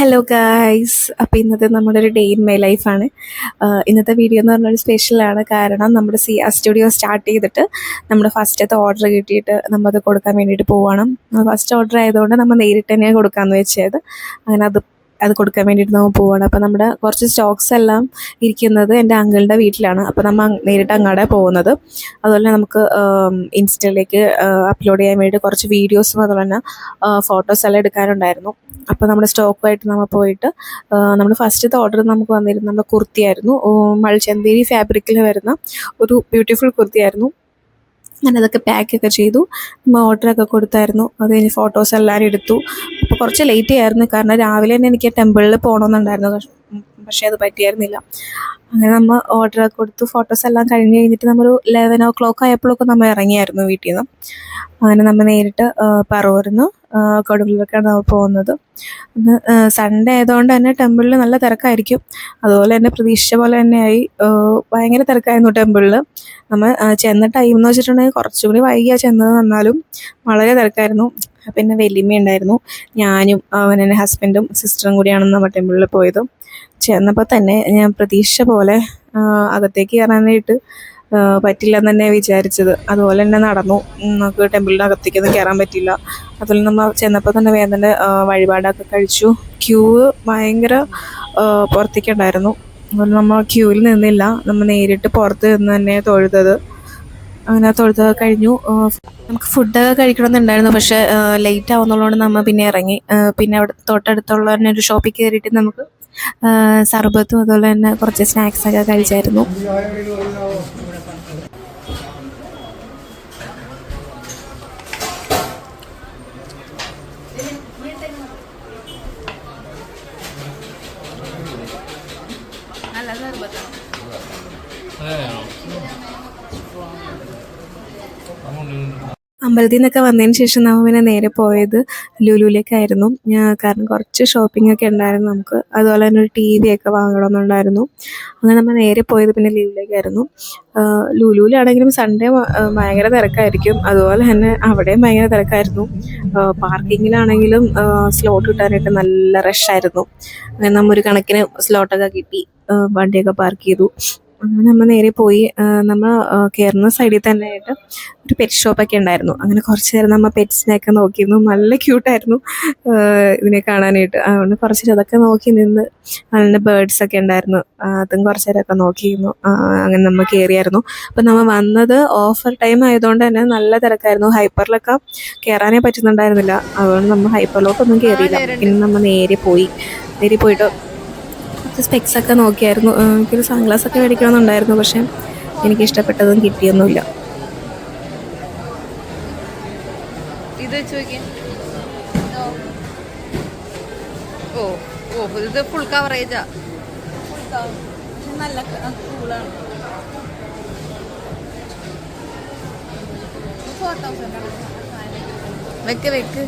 Hello guys. അപ്പോൾ ഇന്നത്തെ നമ്മുടെ ഒരു ഡേ ഇൻ മൈ ലൈഫാണ്. ഇന്നത്തെ വീഡിയോ എന്ന് പറഞ്ഞൊരു സ്പെഷ്യലാണ്. കാരണം നമ്മുടെ സ്റ്റുഡിയോ സ്റ്റാർട്ട് ചെയ്തിട്ട് നമ്മുടെ ഫസ്റ്റത്തെ ഓർഡർ കിട്ടിയിട്ട് നമ്മളത് കൊടുക്കാൻ വേണ്ടിയിട്ട് പോവുകയാണ്. ഫസ്റ്റ് ഓർഡർ ആയതുകൊണ്ട് നമ്മൾ നേരിട്ട് തന്നെയാണ് കൊടുക്കാമെന്ന് വെച്ചത്. അങ്ങനെ അത് കൊടുക്കാൻ വേണ്ടിയിട്ട് നമ്മൾ പോവുകയാണ്. അപ്പോൾ നമ്മുടെ കുറച്ച് സ്റ്റോക്സ് എല്ലാം ഇരിക്കുന്നത് എൻ്റെ അങ്കിളുടെ വീട്ടിലാണ്. അപ്പോൾ നമ്മൾ നേരിട്ട് അങ്ങോട്ട് പോകുന്നത്. അതുപോലെ നമുക്ക് ഇൻസ്റ്റയിലേക്ക് അപ്ലോഡ് ചെയ്യാൻ വേണ്ടി കുറച്ച് വീഡിയോസും അതുപോലെ തന്നെ ഫോട്ടോസ് എല്ലാം എടുക്കാനുണ്ടായിരുന്നു. അപ്പോൾ നമ്മുടെ സ്റ്റോക്കുമായിട്ട് നമ്മൾ പോയിട്ട് നമ്മൾ ഫസ്റ്റത്തെ ഓർഡർ നമുക്ക് വന്നിരുന്നത് നമ്മുടെ കുർത്തിയായിരുന്നു. മൾച്ചന്തേരി ഫാബ്രിക്കിൽ വരുന്ന ഒരു ബ്യൂട്ടിഫുൾ കുർത്തിയായിരുന്നു. ഞാൻ അതൊക്കെ പാക്കൊക്കെ ചെയ്തു. നമ്മൾ ഓർഡറൊക്കെ കൊടുത്തായിരുന്നു. അത് കഴിഞ്ഞ് ഫോട്ടോസ് എല്ലാവരും എടുത്തു. അപ്പോൾ കുറച്ച് ലേറ്റ് ആയിരുന്നു, കാരണം രാവിലെ തന്നെ എനിക്ക് ടെമ്പിളിൽ പോകണമെന്നുണ്ടായിരുന്നു. പക്ഷേ അത് പറ്റിയായിരുന്നില്ല. അങ്ങനെ നമ്മൾ ഓർഡറൊക്കെ കൊടുത്തു. ഫോട്ടോസ് എല്ലാം കഴിഞ്ഞ് കഴിഞ്ഞിട്ട് നമ്മളൊരു 11 ആയപ്പോഴൊക്കെ നമ്മൾ ഇറങ്ങിയായിരുന്നു വീട്ടിൽ നിന്ന്. അങ്ങനെ നമ്മൾ നേരിട്ട് പറവൂരിന്ന് കൊടുങ്ങല്ലൂർക്കാണ് നമ്മൾ പോകുന്നത്. ഇന്ന് സൺഡേ ആയതുകൊണ്ട് തന്നെ ടെമ്പിളിൽ നല്ല തിരക്കായിരിക്കും. അതുപോലെ തന്നെ പ്രതീക്ഷിച്ച പോലെ തന്നെയായി. ഭയങ്കര തിരക്കായിരുന്നു ടെമ്പിളിൽ. നമ്മൾ ചെന്ന ടൈം എന്ന് വെച്ചിട്ടുണ്ടെങ്കിൽ കുറച്ചുകൂടി വൈകിയാണ് ചെന്നത്, എന്നാലും വളരെ തിരക്കായിരുന്നു. പിന്നെ വലിയമ്മ ഉണ്ടായിരുന്നു, ഞാനും എൻ്റെ ഹസ്ബൻഡും സിസ്റ്ററും കൂടിയാണ് നമ്മൾ ടെമ്പിളിൽ പോയത്. ചെന്നപ്പോൾ തന്നെ ഞാൻ പ്രതീക്ഷിച്ച പോലെ അകത്തേക്ക് കയറാനായിട്ട് പറ്റില്ലെന്ന് തന്നെ വിചാരിച്ചത്. അതുപോലെ തന്നെ നടന്നു. നമുക്ക് ടെമ്പിളിൻ്റെ അകത്തേക്കൊന്നും കയറാൻ പറ്റില്ല. അതുപോലെ നമ്മൾ ചെന്നപ്പോൾ തന്നെ വേഗം തന്നെ വഴിപാടൊക്കെ കഴിച്ചു. ക്യൂ ഭയങ്കര പുറത്തേക്കുണ്ടായിരുന്നു. അതുപോലെ നമ്മൾ ക്യൂവിൽ നിന്നില്ല, നമ്മൾ നേരിട്ട് പുറത്ത് നിന്ന് തന്നെ തൊഴുതത്. അങ്ങനെ തൊഴുതൊക്കെ കഴിഞ്ഞു. നമുക്ക് ഫുഡൊക്കെ കഴിക്കണമെന്നുണ്ടായിരുന്നു, പക്ഷേ ലേറ്റ് ആവുന്നതുകൊണ്ട് നമ്മൾ പിന്നെ ഇറങ്ങി. പിന്നെ അവിടെ തൊട്ടടുത്തുള്ള തന്നെ ഒരു ഷോപ്പിൽ കയറിയിട്ട് നമുക്ക് സർബത്തും അതുപോലെ തന്നെ കുറച്ച് സ്നാക്സൊക്കെ കഴിച്ചായിരുന്നു. അമ്പലത്തിൽ നിന്നൊക്കെ വന്നതിന് ശേഷം നമ്മൾ പിന്നെ നേരെ പോയത് ലുലുവിലേക്കായിരുന്നു. കാരണം കുറച്ച് ഷോപ്പിംഗ് ഒക്കെ ഉണ്ടായിരുന്നു നമുക്ക്. അതുപോലെ തന്നെ ഒരു TV ഒക്കെ വാങ്ങണമെന്നുണ്ടായിരുന്നു. അങ്ങനെ നമ്മൾ നേരെ പോയത് പിന്നെ ലുലുവിലേക്കായിരുന്നു. ലുലുവിലാണെങ്കിലും സൺഡേ ഭയങ്കര തിരക്കായിരിക്കും. അതുപോലെ തന്നെ അവിടെയും ഭയങ്കര തിരക്കായിരുന്നു. പാർക്കിങ്ങിലാണെങ്കിലും സ്ലോട്ട് കിട്ടാനായിട്ട് നല്ല റഷായിരുന്നു. അങ്ങനെ നമ്മൾ ഒരു കണക്കിന് സ്ലോട്ടൊക്കെ കിട്ടി, വണ്ടിയൊക്കെ പാർക്ക് ചെയ്തു. അങ്ങനെ നമ്മൾ നേരെ പോയി. നമ്മൾ കയറുന്ന സൈഡിൽ തന്നെ ആയിട്ട് ഒരു പെറ്റ് ഷോപ്പൊക്കെ ഉണ്ടായിരുന്നു. അങ്ങനെ കുറച്ച് നേരം നമ്മൾ പെറ്റ്സിനെയൊക്കെ നോക്കിയിരുന്നു. നല്ല ക്യൂട്ടായിരുന്നു ഇതിനെ കാണാനായിട്ട്. അതുകൊണ്ട് കുറച്ച് നേരം അതൊക്കെ നോക്കി നിന്ന്. അതിൻ്റെ ബേർഡ്സൊക്കെ ഉണ്ടായിരുന്നു, അതും കുറച്ച് നേരമൊക്കെ നോക്കിയിരുന്നു. അങ്ങനെ നമ്മൾ കയറിയായിരുന്നു. അപ്പം നമ്മൾ വന്നത് ഓഫർ ടൈം ആയതുകൊണ്ട് തന്നെ നല്ല തിരക്കായിരുന്നു. ഹൈപ്പറിലൊക്കെ കയറാനേ പറ്റുന്നുണ്ടായിരുന്നില്ല. അതുകൊണ്ട് നമ്മൾ ഹൈപ്പറിലോട്ടൊന്നും കയറിയില്ല. പിന്നെ നമ്മൾ നേരെ പോയിട്ട് സ്പെക്സൊക്കെ നോക്കിയായിരുന്നു. എനിക്കൊരു സൺഗ്ലാസൊക്കെ മേടിക്കണമെന്നുണ്ടായിരുന്നു, പക്ഷേ എനിക്ക് ഇഷ്ടപ്പെട്ടതും കിട്ടിയൊന്നുമില്ല. ഇത് ഫുൾ കവറേജാ, നല്ല കൂളാണ്. വെക്ക്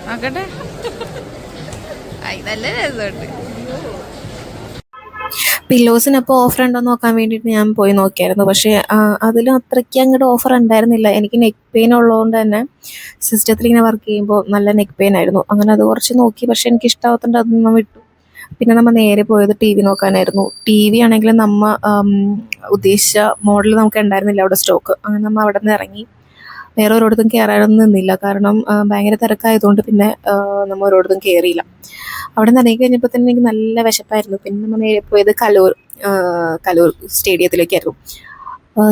നോക്കട്ടെ. നല്ല രസമുണ്ട്. പില്ലോസിനപ്പോൾ ഓഫർ ഉണ്ടോ എന്ന് നോക്കാൻ വേണ്ടിയിട്ട് ഞാൻ പോയി നോക്കിയായിരുന്നു. പക്ഷേ അതിലും അത്രയ്ക്ക് അങ്ങോട്ട് ഓഫർ ഉണ്ടായിരുന്നില്ല. എനിക്ക് നെക്ക് പെയിൻ ഉള്ളതുകൊണ്ട് തന്നെ സിസ്റ്റത്തിൽ ഇങ്ങനെ വർക്ക് ചെയ്യുമ്പോൾ നല്ല നെക്ക് പെയിൻ ആയിരുന്നു. അങ്ങനെ അത് കുറച്ച് നോക്കി, പക്ഷേ എനിക്ക് ഇഷ്ടമാകത്തോണ്ട് അതൊന്നും വിട്ടു. പിന്നെ നമ്മൾ നേരെ പോയത് TV നോക്കാനായിരുന്നു. TV ആണെങ്കിൽ നമ്മൾ ഉദ്ദേശിച്ച മോഡൽ നമുക്ക് ഉണ്ടായിരുന്നില്ല അവിടെ സ്റ്റോക്ക്. അങ്ങനെ നമ്മൾ അവിടെ നിന്ന് ഇറങ്ങി. വേറെ ഒരിടത്തും കയറാനൊന്നും നിന്നില്ല, കാരണം ഭയങ്കര തിരക്കായതുകൊണ്ട്. പിന്നെ നമ്മൾ ഒരിടത്തും കയറിയില്ല. അവിടെ നിന്ന് ഇറങ്ങി കഴിഞ്ഞപ്പോൾ തന്നെ എനിക്ക് നല്ല വിശപ്പായിരുന്നു. പിന്നെ നമ്മൾ നേരെ പോയത് കലൂർ സ്റ്റേഡിയത്തിലേക്കായിരുന്നു.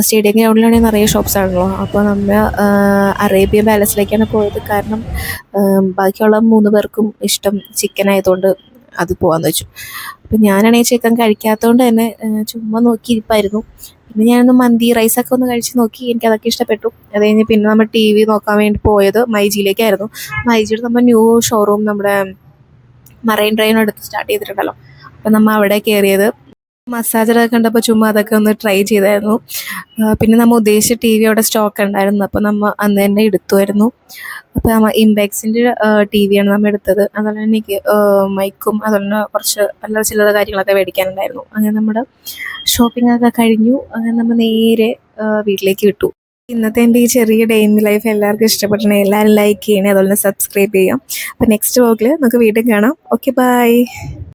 സ്റ്റേഡിയം ഗ്രൗണ്ടിലാണെങ്കിൽ നിറയെ ഷോപ്സ് ആണല്ലോ. അപ്പോൾ നമ്മൾ അറേബ്യൻ പാലസിലേക്കാണ് പോയത്. കാരണം ബാക്കിയുള്ള 3 പേർക്കും ഇഷ്ടം ചിക്കൻ ആയതുകൊണ്ട് അത് പോകാമെന്ന് വെച്ചു. അപ്പം ഞാനാണെങ്കിൽ ചിക്കൻ കഴിക്കാത്തതുകൊണ്ട് തന്നെ ചുമ്മാ നോക്കിയിരിപ്പായിരുന്നു. പിന്നെ ഞാനൊന്ന് മന്തി റൈസൊക്കെ ഒന്ന് കഴിച്ച് നോക്കി. എനിക്കതൊക്കെ ഇഷ്ടപ്പെട്ടു. അത് കഴിഞ്ഞ് പിന്നെ നമ്മൾ TV നോക്കാൻ വേണ്ടി പോയത് മൈജിയിലേക്കായിരുന്നു. മൈജിയുടെ നമ്മൾ ന്യൂ ഷോറൂം നമ്മുടെ മറൈൻ ഡ്രൈവിനടുത്ത് സ്റ്റാർട്ട് ചെയ്തിട്ടുണ്ടല്ലോ. അപ്പം നമ്മൾ അവിടെ കയറിയത്. മസാജറൊക്കെ കണ്ടപ്പോൾ ചുമ്മാ അതൊക്കെ ഒന്ന് ട്രൈ ചെയ്തായിരുന്നു. പിന്നെ നമ്മൾ ഉദ്ദേശിച്ച TV അവിടെ സ്റ്റോക്ക് ഉണ്ടായിരുന്നു. അപ്പോൾ നമ്മൾ അന്ന് തന്നെ എടുത്തുമായിരുന്നു. അപ്പോൾ നമ്മൾ ഇംപാക്സിൻ്റെ TV ആണ് നമ്മൾ എടുത്തത്. അതുപോലെ തന്നെ എനിക്ക് മൈക്കും അതുപോലെ തന്നെ കുറച്ച് നല്ല ചില്ലറ കാര്യങ്ങളൊക്കെ മേടിക്കാനുണ്ടായിരുന്നു. അങ്ങനെ നമ്മുടെ ഷോപ്പിംഗ് ഒക്കെ കഴിഞ്ഞു. അങ്ങനെ നമ്മൾ നേരെ വീട്ടിലേക്ക് വിട്ടു. ഇന്നത്തെ എൻ്റെ ഈ ചെറിയ ഡേ ഇൻ ലൈഫ് എല്ലാവർക്കും ഇഷ്ടപ്പെട്ടിട്ടുണ്ടെങ്കിൽ എല്ലാവരും ലൈക്ക് ചെയ്യണേ, അതുപോലെ തന്നെ സബ്സ്ക്രൈബ് ചെയ്യാം. അപ്പോൾ നെക്സ്റ്റ് വ്ലോഗിൽ നമുക്ക് വീണ്ടും കാണാം. Okay, by.